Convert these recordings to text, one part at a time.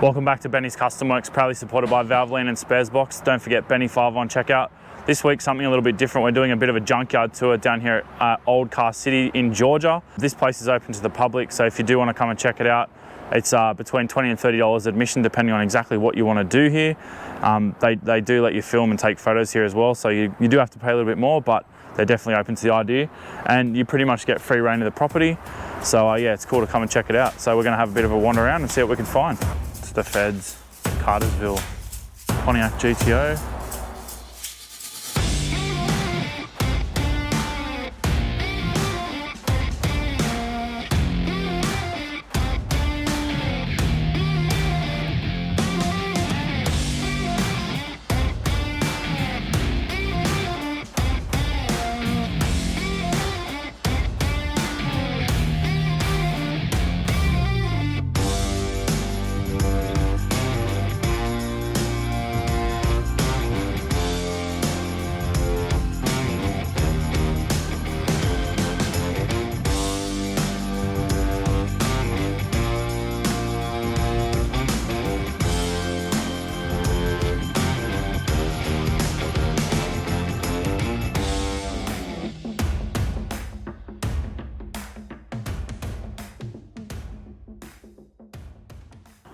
Welcome back to Benny's Custom Works, proudly supported by Valvoline and Sparesbox. Don't forget Benny 5 on checkout. This week, something a little bit different. We're doing a bit of a junkyard tour down here at Old Car City in Georgia. This place is open to the public, so if you do want to come and check it out, it's between $20 and $30 admission, depending on exactly what you want to do here. They do let you film and take photos here as well, so you do have to pay a little bit more, but they're definitely open to the idea. And you pretty much get free reign of the property. So yeah, it's cool to come and check it out. So we're going to have a bit of a wander around and see what we can find. It's the Feds, Cartersville, Pontiac GTO.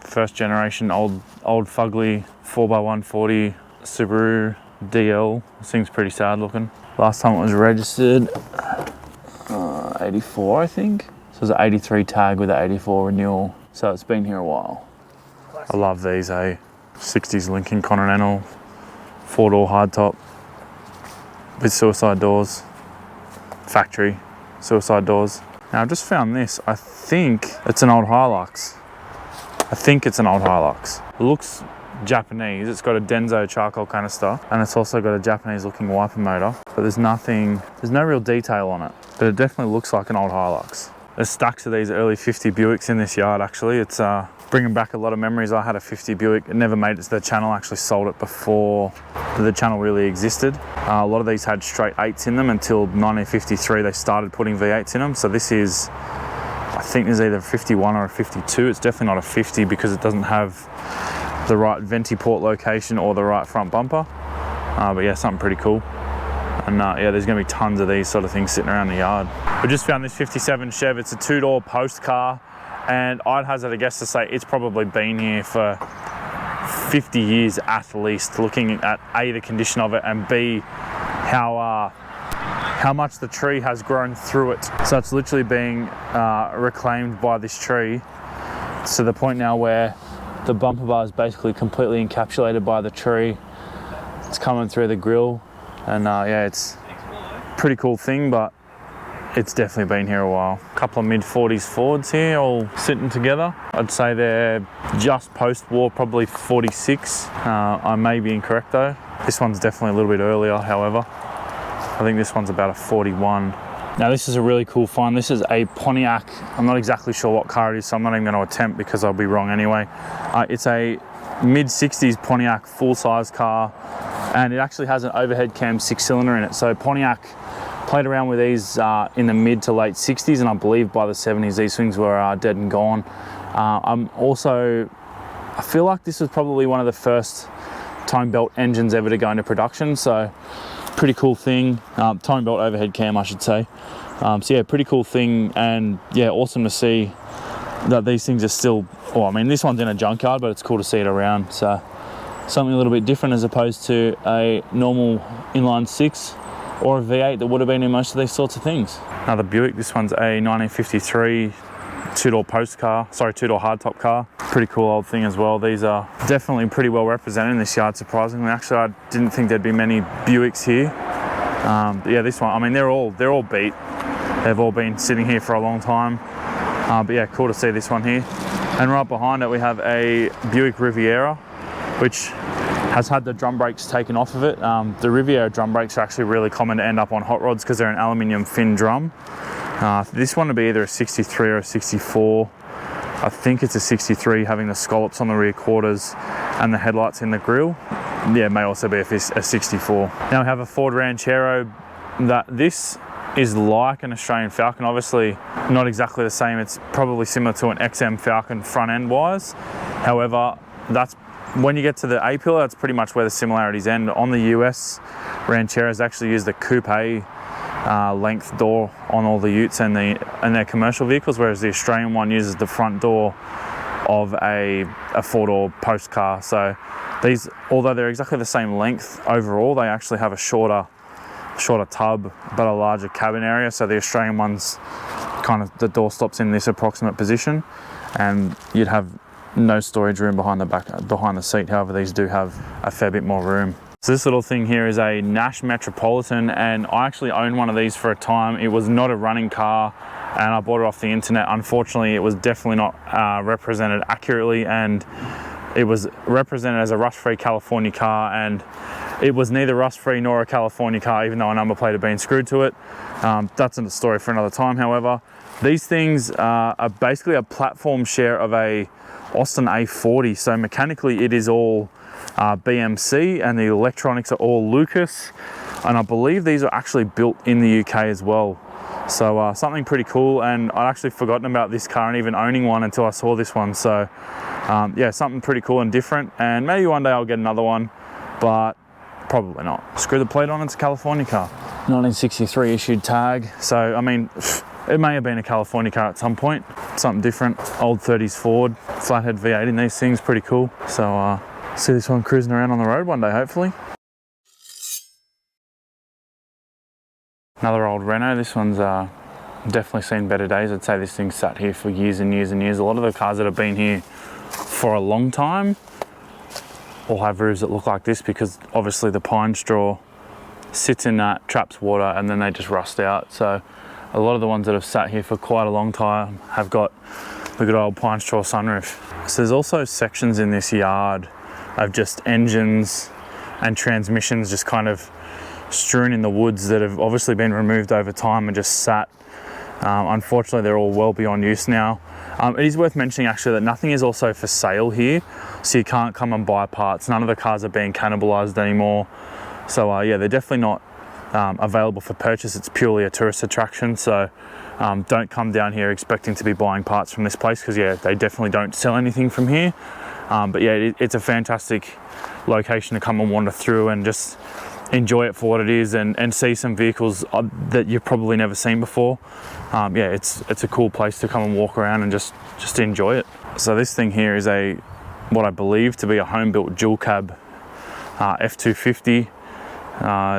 First generation old fugly 4x140 Subaru DL. This thing's pretty sad looking. Last time it was registered 84, I think. So it's an 83 tag with an 84 renewal. So it's been here a while. I love these, 60s Lincoln Continental, 4-door hardtop with suicide doors, factory suicide doors. Now I've just found this. I think it's an old Hilux. It looks Japanese. It's got a Denso charcoal canister, and it's also got a Japanese looking wiper motor, but there's no real detail on it, but it definitely looks like an old Hilux. There's stacks of these early 50 Buicks in this yard actually. It's bringing back a lot of memories. I had a 50 Buick. It never made it to the channel. I actually sold it before the channel really existed. A lot of these had straight 8s in them until 1953 they started putting V8s in them. So this is, I think there's either a 51 or a 52. It's definitely not a 50 because it doesn't have the right venti port location or the right front bumper. But yeah, something pretty cool. And yeah, there's gonna be tons of these sort of things sitting around the yard. We just found this 57 Chev. It's a 2-door post car, and I'd hazard a guess to say it's probably been here for 50 years at least, looking at A, the condition of it, and B, how much the tree has grown through it. So it's literally being reclaimed by this tree to the point now where the bumper bar is basically completely encapsulated by the tree. It's coming through the grill, and yeah, it's a pretty cool thing, but it's definitely been here a while. A couple of mid-40s Fords here all sitting together. I'd say they're just post-war, probably 46. I may be incorrect though. This one's definitely a little bit earlier, however. I think this one's about a 41. Now this is a really cool find. This is a Pontiac. I'm not exactly sure what car it is, so I'm not even going to attempt because I'll be wrong anyway. It's a mid-60s Pontiac full-size car, and it actually has an overhead cam 6-cylinder in it. So Pontiac played around with these in the mid to late 60s, and I believe by the 70s these things were dead and gone. I feel like this was probably one of the first tone belt engines ever to go into production, so pretty cool thing. Tone belt overhead cam, I should say. So yeah, pretty cool thing, and yeah, awesome to see that these things are still, well, I mean, this one's in a junkyard, but it's cool to see it around. So something a little bit different as opposed to a normal inline 6 or a V8 that would have been in most of these sorts of things. Another Buick. This one's a 1953 2-door hardtop car. Pretty cool old thing as well. These are definitely pretty well represented in this yard, surprisingly. Actually, I didn't think there'd be many Buicks here. But yeah, this one, I mean, they're all beat. They've all been sitting here for a long time. But yeah, cool to see this one here. And right behind it, we have a Buick Riviera, which has had the drum brakes taken off of it. The Riviera drum brakes are actually really common to end up on hot rods because they're an aluminium fin drum. This one would be either a 63 or a 64. I think it's a 63, having the scallops on the rear quarters and the headlights in the grille. Yeah, it may also be a 64. Now we have a Ford Ranchero. This is like an Australian Falcon. Obviously not exactly the same. It's probably similar to an XM Falcon front end wise. However, that's when you get to the A pillar, that's pretty much where the similarities end. On the US, Rancheros actually use the coupe length door on all the utes and their commercial vehicles, whereas the Australian one uses the front door of a four-door post car. So these, although they're exactly the same length overall, they actually have a shorter tub but a larger cabin area. So the Australian one's kind of, the door stops in this approximate position, and you'd have no storage room behind the seat. However, these do have a fair bit more room. So this little thing here is a Nash Metropolitan, and I actually owned one of these for a time. It was not a running car, and I bought it off the internet. Unfortunately, it was definitely not represented accurately, and it was represented as a rust-free California car, and it was neither rust-free nor a California car, even though a number plate had been screwed to it. That's a story for another time. However, these things are basically a platform share of a Austin A40. So mechanically it is all BMC, and the electronics are all Lucas. And I believe these are actually built in the UK as well. So something pretty cool, and I'd actually forgotten about this car and even owning one until I saw this one. So yeah, something pretty cool and different, and maybe one day I'll get another one, but probably not. Screw the plate on, it's a California car. 1963 issued tag. So I mean, it may have been a California car at some point. Something different. Old 30s Ford, flathead V8 in these things, pretty cool. So see this one cruising around on the road one day, hopefully. Another old Renault. This one's definitely seen better days. I'd say this thing's sat here for years and years and years. A lot of the cars that have been here for a long time all have roofs that look like this, because obviously the pine straw sits in that, traps water, and then they just rust out. So a lot of the ones that have sat here for quite a long time have got the good old pine straw sunroof. So there's also sections in this yard of just engines and transmissions just kind of strewn in the woods that have obviously been removed over time and just sat. Unfortunately, they're all well beyond use now. It is worth mentioning actually that nothing is also for sale here, so you can't come and buy parts. None of the cars are being cannibalized anymore. So yeah, they're definitely not available for purchase. It's purely a tourist attraction. So don't come down here expecting to be buying parts from this place, because yeah, they definitely don't sell anything from here. But yeah, it's a fantastic location to come and wander through and just enjoy it for what it is, and see some vehicles that you've probably never seen before. Yeah, it's a cool place to come and walk around and just enjoy it. So this thing here is what I believe to be a home-built dual cab F250.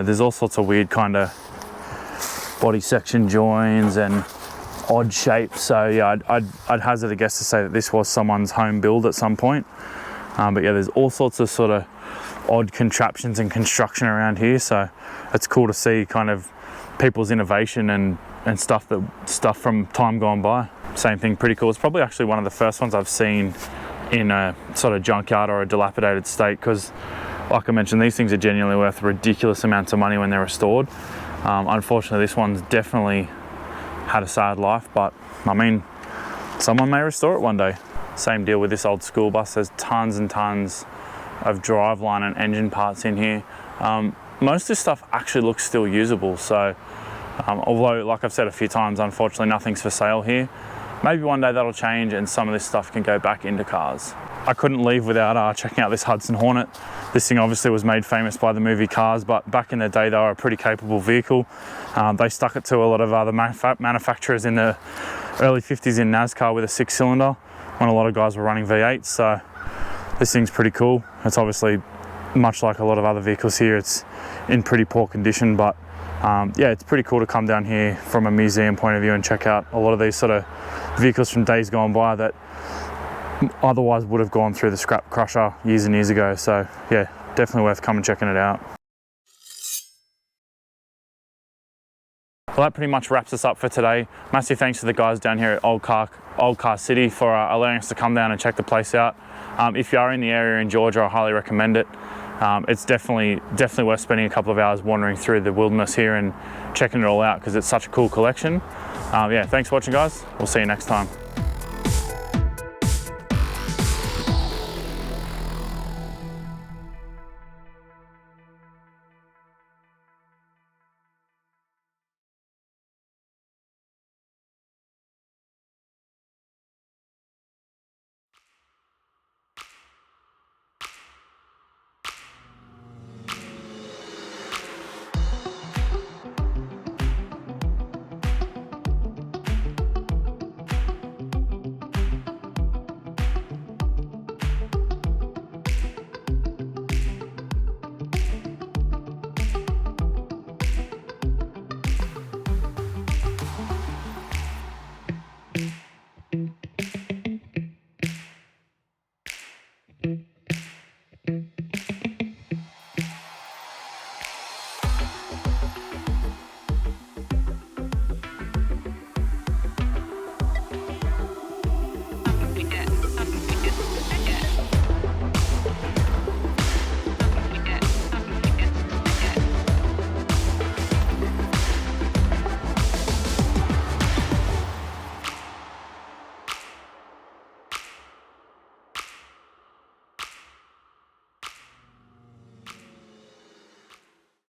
There's all sorts of weird kind of body section joins and odd shapes. So yeah, I'd hazard a guess to say that this was someone's home build at some point. But yeah, there's all sorts of sort of odd contraptions and construction around here. So it's cool to see kind of people's innovation and stuff from time gone by. Same thing, pretty cool. It's probably actually one of the first ones I've seen in a sort of junkyard or a dilapidated state, because like I mentioned, these things are genuinely worth ridiculous amounts of money when they're restored. Unfortunately, this one's definitely had a sad life, but I mean, someone may restore it one day. Same deal with this old school bus. There's tons and tons of driveline and engine parts in here. Most of this stuff actually looks still usable. So although, like I've said a few times, unfortunately nothing's for sale here. Maybe one day that'll change and some of this stuff can go back into cars. I couldn't leave without checking out this Hudson Hornet. This thing obviously was made famous by the movie Cars, but back in the day they were a pretty capable vehicle. They stuck it to a lot of other manufacturers in the early 50s in NASCAR with a 6-cylinder when a lot of guys were running V8s. So this thing's pretty cool. It's obviously, much like a lot of other vehicles here, it's in pretty poor condition, but yeah, it's pretty cool to come down here from a museum point of view and check out a lot of these sort of vehicles from days gone by that otherwise would have gone through the scrap crusher years and years ago. So yeah, definitely worth coming and checking it out. Well, that pretty much wraps us up for today. Massive thanks to the guys down here at Old Car City for allowing us to come down and check the place out. If you are in the area in Georgia, I highly recommend it. It's definitely worth spending a couple of hours wandering through the wilderness here and checking it all out, because it's such a cool collection. Yeah, thanks for watching, guys. We'll see you next time.